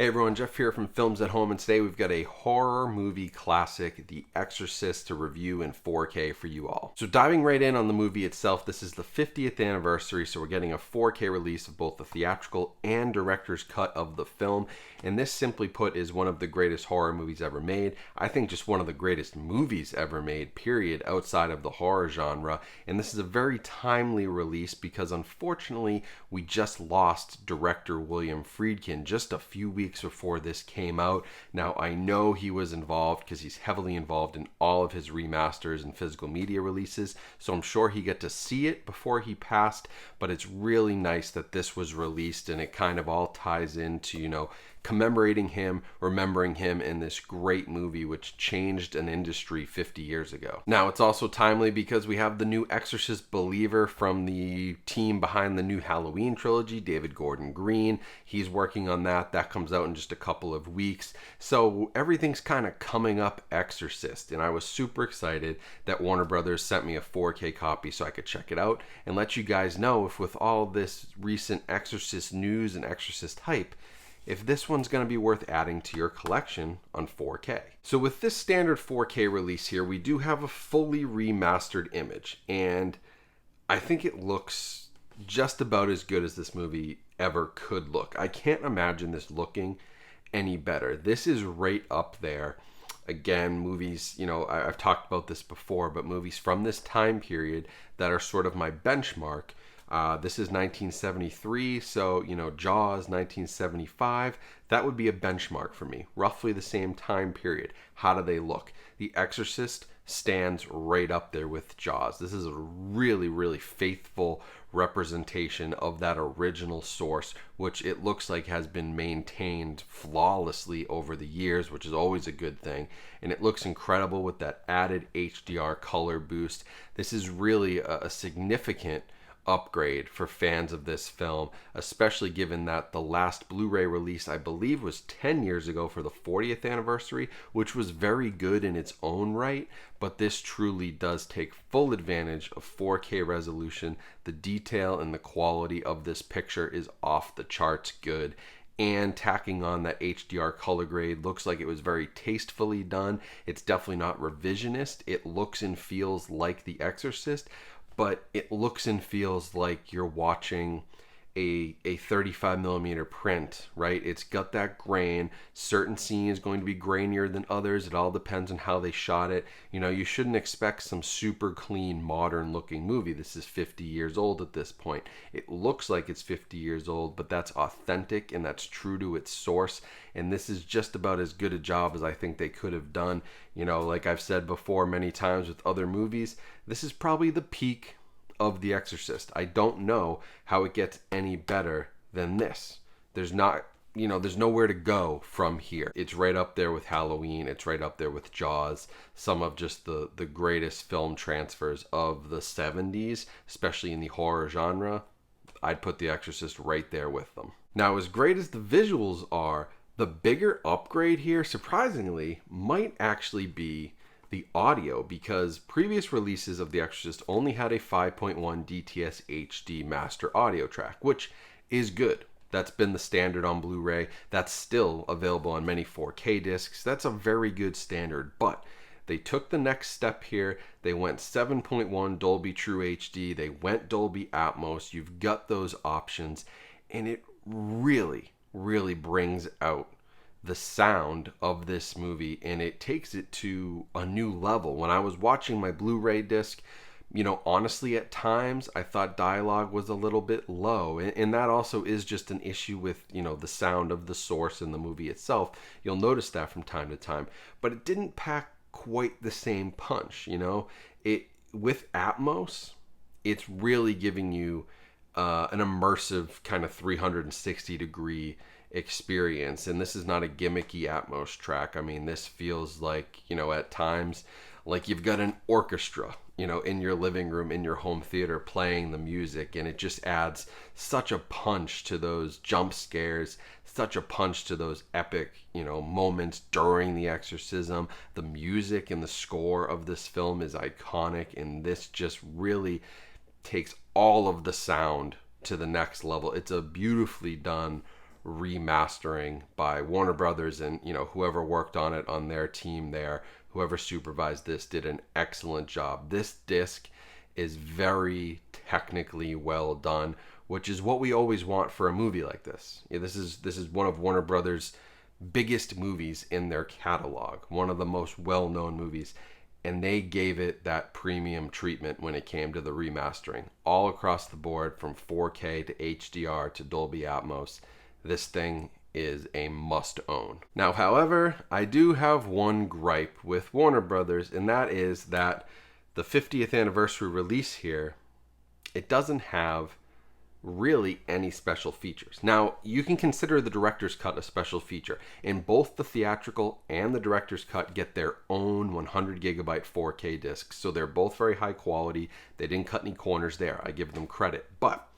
Hey everyone, Jeff here from Films at Home, and today we've got a horror movie classic, The Exorcist, to review in 4K for you all. So diving right in on the movie itself, this is the 50th anniversary, so we're getting a 4K release of both the theatrical and director's cut of the film, and this, simply put, is one of the greatest horror movies ever made. I think just one of the greatest movies ever made, period, outside of the horror genre, and this is a very timely release because unfortunately we just lost director William Friedkin just a few weeks before this came out. Now, I know he was involved because he's heavily involved in all of his remasters and physical media releases, so I'm sure he got to see it before he passed, but it's really nice that this was released and it kind of all ties into, commemorating him, remembering him in this great movie which changed an industry 50 years ago. Now, it's also timely because we have the new Exorcist believer from the team behind the new Halloween trilogy, David Gordon Green. He's working on that. That comes out in just a couple of weeks. So everything's kind of coming up Exorcist, and I was super excited that Warner Brothers sent me a 4K copy so I could check it out and let you guys know if, with all this recent Exorcist news and Exorcist hype, if this one's going to be worth adding to your collection on 4K. So with this standard 4K release here, we do have a fully remastered image, and I think it looks just about as good as this movie ever could look. I can't imagine this looking any better. This is right up there. Again, movies, I've talked about this before, but movies from this time period that are sort of my benchmark. This is 1973, so, Jaws, 1975. That would be a benchmark for me. Roughly the same time period. How do they look? The Exorcist stands right up there with Jaws. This is a really, really faithful representation of that original source, which it looks like has been maintained flawlessly over the years, which is always a good thing. And it looks incredible with that added HDR color boost. This is really a significant upgrade for fans of this film, especially given that the last Blu-ray release, I believe, was 10 years ago for the 40th anniversary, which was very good in its own right, but this truly does take full advantage of 4K resolution. The detail and the quality of this picture is off the charts good, and tacking on that HDR color grade looks like it was very tastefully done. It's definitely not revisionist. It looks and feels like The Exorcist, but it looks and feels like you're watching a 35 millimeter print, right? It's got that grain. Certain scenes is going to be grainier than others. It all depends on how they shot it. You shouldn't expect some super clean, modern looking movie. This is 50 years old at this point. It looks like it's 50 years old, but that's authentic and that's true to its source. And this is just about as good a job as I think they could have done. Like I've said before many times with other movies, this is probably the peak of The Exorcist. I don't know how it gets any better than this. There's nowhere to go from here. It's right up there with Halloween. It's right up there with Jaws. Some of just the greatest film transfers of the 70s, especially in the horror genre. I'd put The Exorcist right there with them. Now, as great as the visuals are, the bigger upgrade here, surprisingly, might actually be the audio, because previous releases of The Exorcist only had a 5.1 DTS HD master audio track, which is good. That's been the standard on Blu-ray. That's still available on many 4K discs. That's a very good standard, but they took the next step here. They went 7.1 Dolby True HD. They went Dolby Atmos. You've got those options, and it really, really brings out the sound of this movie, and it takes it to a new level. When I was watching my Blu-ray disc, honestly, at times I thought dialogue was a little bit low, and that also is just an issue with, the sound of the source in the movie itself. You'll notice that from time to time, but it didn't pack quite the same punch. It, with Atmos, it's really giving you an immersive kind of 360 degree experience, and this is not a gimmicky Atmos track. I mean, this feels like, at times, like you've got an orchestra, in your living room, in your home theater, playing the music, and it just adds such a punch to those jump scares, such a punch to those epic, moments during the exorcism. The music and the score of this film is iconic, and this just really takes all of the sound to the next level. It's a beautifully done remastering by Warner Brothers, and whoever worked on it on their team there, whoever supervised this, did an excellent job. This disc is very technically well done, which is what we always want for a movie like this. This is one of Warner Brothers' biggest movies in their catalog, one of the most well-known movies, and they gave it that premium treatment when it came to the remastering. All across the board, from 4K to HDR to Dolby Atmos, this thing is a must-own. Now, however, I do have one gripe with Warner Brothers, and that is that the 50th anniversary release here, it doesn't have really any special features. Now, you can consider the director's cut a special feature, and both the theatrical and the director's cut get their own 100 gigabyte 4K discs, so they're both very high quality. They didn't cut any corners there. I give them credit. But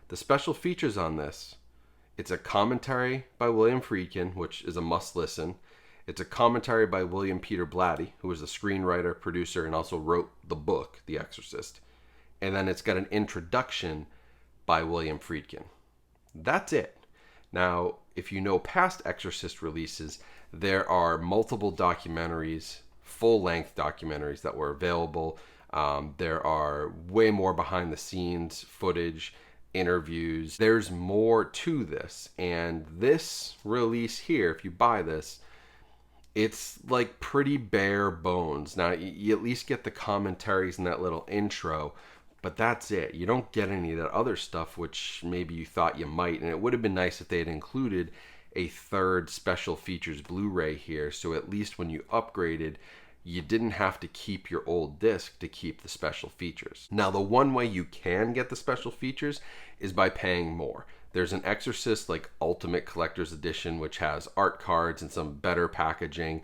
the special features on this, it's a commentary by William Friedkin, which is a must listen. It's a commentary by William Peter Blatty, who was a screenwriter, producer, and also wrote the book, The Exorcist. And then it's got an introduction by William Friedkin. That's it. Now, if you know past Exorcist releases, there are multiple documentaries, full-length documentaries that were available. There are way more behind-the-scenes footage, interviews. There's more to this. And this release here, if you buy this, it's like pretty bare bones. Now, you at least get the commentaries and that little intro, but that's it. You don't get any of that other stuff, which maybe you thought you might. And it would have been nice if they had included a third special features Blu-ray here, so at least when you upgraded, you didn't have to keep your old disc to keep the special features. Now, the one way you can get the special features is by paying more. There's an Exorcist Ultimate Collector's Edition, which has art cards and some better packaging,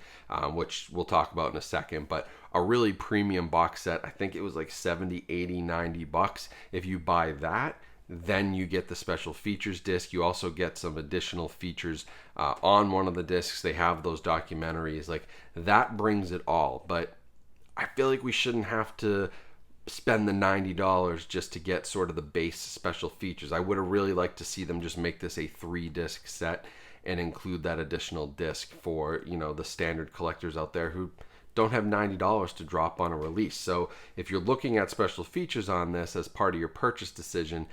which we'll talk about in a second. But a really premium box set, I think it was like 70, 80, 90 bucks. If you buy that, then you get the special features disc. You also get some additional features on one of the discs. They have those documentaries. That brings it all. But I feel like we shouldn't have to spend the $90 just to get sort of the base special features. I would have really liked to see them just make this a 3-disc set and include that additional disc for, the standard collectors out there who don't have $90 to drop on a release. So if you're looking at special features on this as part of your purchase decision,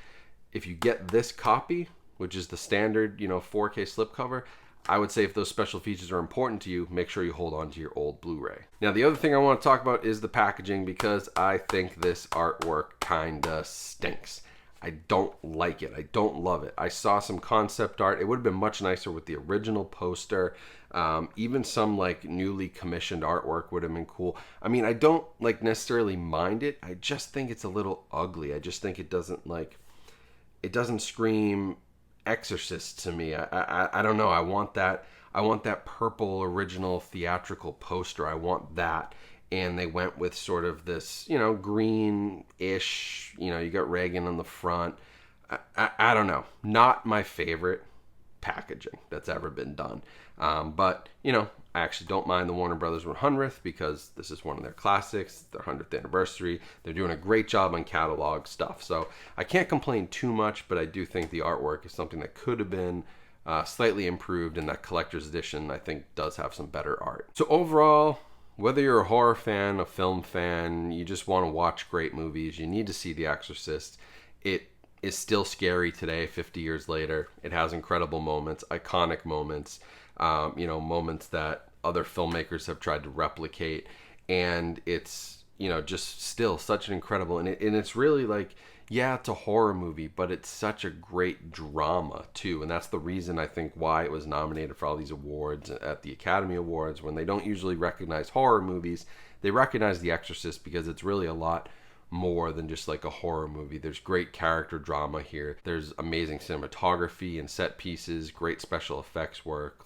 if you get this copy, which is the standard, 4K slipcover, I would say if those special features are important to you, make sure you hold on to your old Blu-ray. Now, the other thing I want to talk about is the packaging, because I think this artwork kinda stinks. I don't like it. I don't love it. I saw some concept art. It would have been much nicer with the original poster. Even some newly commissioned artwork would have been cool. I mean, I don't necessarily mind it. I just think it's a little ugly. I just think it doesn't scream Exorcist to me. I don't know. I want that purple original theatrical poster. I want that. And they went with sort of this, green-ish, you got Reagan on the front. I don't know. Not my favorite packaging that's ever been done. But, I actually don't mind the Warner Brothers 100th, because this is one of their classics, their 100th anniversary. They're doing a great job on catalog stuff. So I can't complain too much, but I do think the artwork is something that could have been slightly improved, and that collector's edition, I think, does have some better art. So overall, whether you're a horror fan, a film fan, you just want to watch great movies, you need to see The Exorcist. It is still scary today, 50 years later. It has incredible moments, iconic moments, moments that other filmmakers have tried to replicate. And it's, just still such an incredible, and it's really it's a horror movie, but it's such a great drama too. And that's the reason I think why it was nominated for all these awards at the Academy Awards. When they don't usually recognize horror movies, they recognize The Exorcist, because it's really a lot more than just a horror movie. There's great character drama here. There's amazing cinematography and set pieces, great special effects work.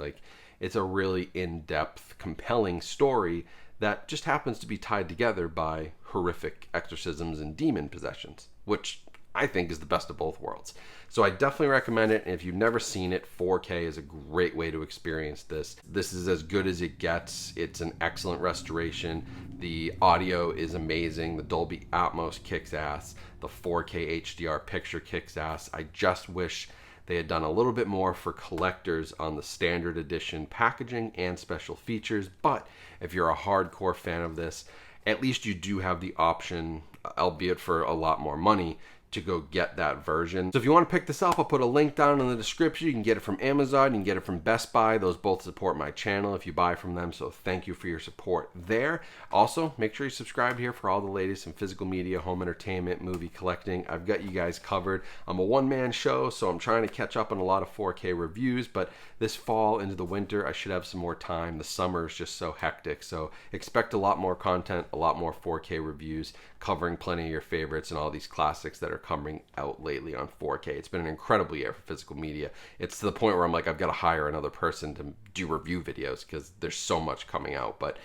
It's a really in-depth, compelling story that just happens to be tied together by horrific exorcisms and demon possessions, which I think is the best of both worlds. So I definitely recommend it. And if you've never seen it, 4K is a great way to experience this. This is as good as it gets. It's an excellent restoration. The audio is amazing. The Dolby Atmos kicks ass. The 4K HDR picture kicks ass. I just wish they had done a little bit more for collectors on the standard edition packaging and special features. But if you're a hardcore fan of this, at least you do have the option, albeit for a lot more money, to go get that version. So if you want to pick this up, I'll put a link down in the description. You can get it from Amazon, you can get it from Best Buy. Those both support my channel if you buy from them, so thank you for your support there. Also, make sure you subscribe here for all the latest in physical media, home entertainment, movie collecting. I've got you guys covered. I'm a one-man show, so I'm trying to catch up on a lot of 4K reviews, but this fall into the winter, I should have some more time. The summer is just so hectic, so expect a lot more content, a lot more 4K reviews, covering plenty of your favorites and all these classics that are coming out lately on 4K. It's been an incredible year for physical media. It's to the point where I'm like, I've got to hire another person to do review videos because there's so much coming out. But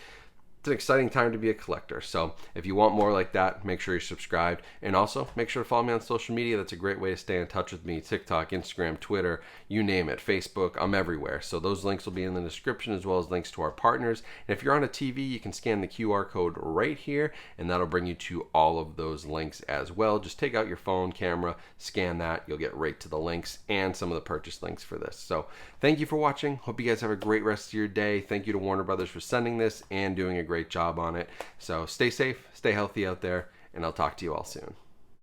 it's an exciting time to be a collector. So if you want more like that, make sure you're subscribed. And also make sure to follow me on social media. That's a great way to stay in touch with me. TikTok, Instagram, Twitter, you name it, Facebook, I'm everywhere. So those links will be in the description, as well as links to our partners. And if you're on a TV, you can scan the QR code right here, and that'll bring you to all of those links as well. Just take out your phone camera, scan that, you'll get right to the links and some of the purchase links for this. So thank you for watching. Hope you guys have a great rest of your day. Thank you to Warner Brothers for sending this and doing a great job on it. So stay safe, stay healthy out there, and I'll talk to you all soon.